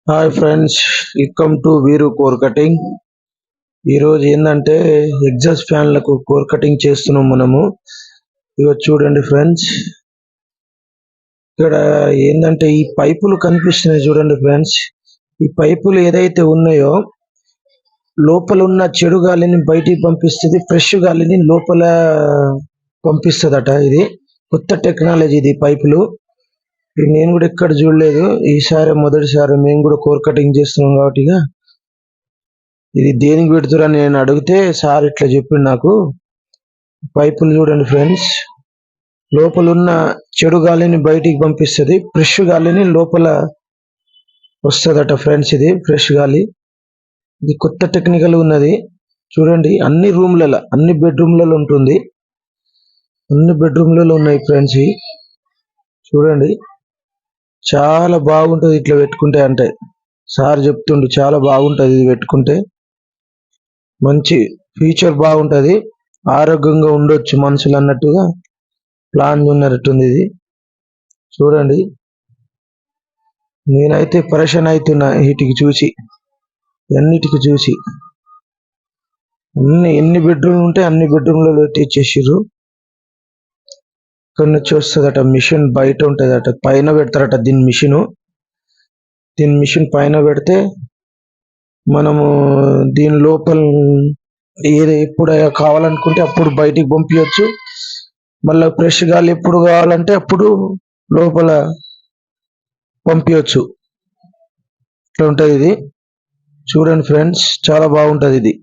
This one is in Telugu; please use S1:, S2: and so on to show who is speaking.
S1: హాయ్ ఫ్రెండ్స్, వెల్కమ్ టు వీరు కోర్ కటింగ్. ఈరోజు ఏంటంటే ఎగ్జాస్ట్ ఫ్యాన్లకు కోర్ కటింగ్ చేస్తున్నాం మనము. ఇక చూడండి ఫ్రెండ్స్, ఇక్కడ ఏంటంటే ఈ పైపులు కనిపిస్తున్నాయి చూడండి ఫ్రెండ్స్. ఈ పైపులు ఏదైతే ఉన్నాయో లోపల ఉన్న చెడు గాలిని బయటికి పంపిస్తుంది, ఫ్రెష్ గాలిని లోపల పంపిస్తుందట. ఇది కొత్త టెక్నాలజీ, ఇది పైపులు. నేను కూడా ఎక్కడ చూడలేదు, ఈసారి మొదటిసారి మేము కూడా కోర్ కటింగ్ చేస్తున్నాం కాబట్టి ఇది దేనికి పెడుతురని నేను అడిగితే సార్ ఇట్లా చెప్పిండు నాకు. పైపులు చూడండి ఫ్రెండ్స్, లోపల ఉన్న చెడు గాలిని బయటికి పంపిస్తుంది, ఫ్రెష్ గాలిని లోపల వస్తుందట ఫ్రెండ్స్. ఇది ఫ్రెష్ గాలి, ఇది కొత్త టెక్నికల్ ఉన్నది. చూడండి, అన్ని రూమ్లలో, అన్ని బెడ్రూమ్లలో ఉంటుంది, అన్ని బెడ్రూమ్లలో ఉన్నాయి ఫ్రెండ్స్. చూడండి, చాలా బాగుంటుంది ఇట్లా పెట్టుకుంటే. అంటే సార్ చెప్తుండు చాలా బాగుంటుంది ఇది పెట్టుకుంటే, మంచి ఫ్యూచర్ బాగుంటుంది, ఆరోగ్యంగా ఉండొచ్చు మనుషులు అన్నట్టుగా ప్లాన్ ఉన్నట్టుంది ఇది. చూడండి, నేనైతే పరేషాన్ అవుతున్నా వీటికి చూసి, అన్నిటికి చూసి. ఎన్ని బెడ్రూమ్లు ఉంటే అన్ని బెడ్రూమ్లలో తెచ్చేసారు. ఇక్కడ నుంచి వస్తుందట మిషన్, బయట ఉంటుందట, పైన పెడతారట దీని మిషన్ పైన పెడితే మనము దీని లోపల ఎప్పుడు కావాలనుకుంటే అప్పుడు బయటికి పంపించవచ్చు. మళ్ళీ ఫ్రెష్ గాలి ఎప్పుడు కావాలంటే అప్పుడు లోపల పంపించవచ్చు. ఇట్లా ఉంటుంది ఇది. చూడండి ఫ్రెండ్స్, చాలా బాగుంటుంది ఇది.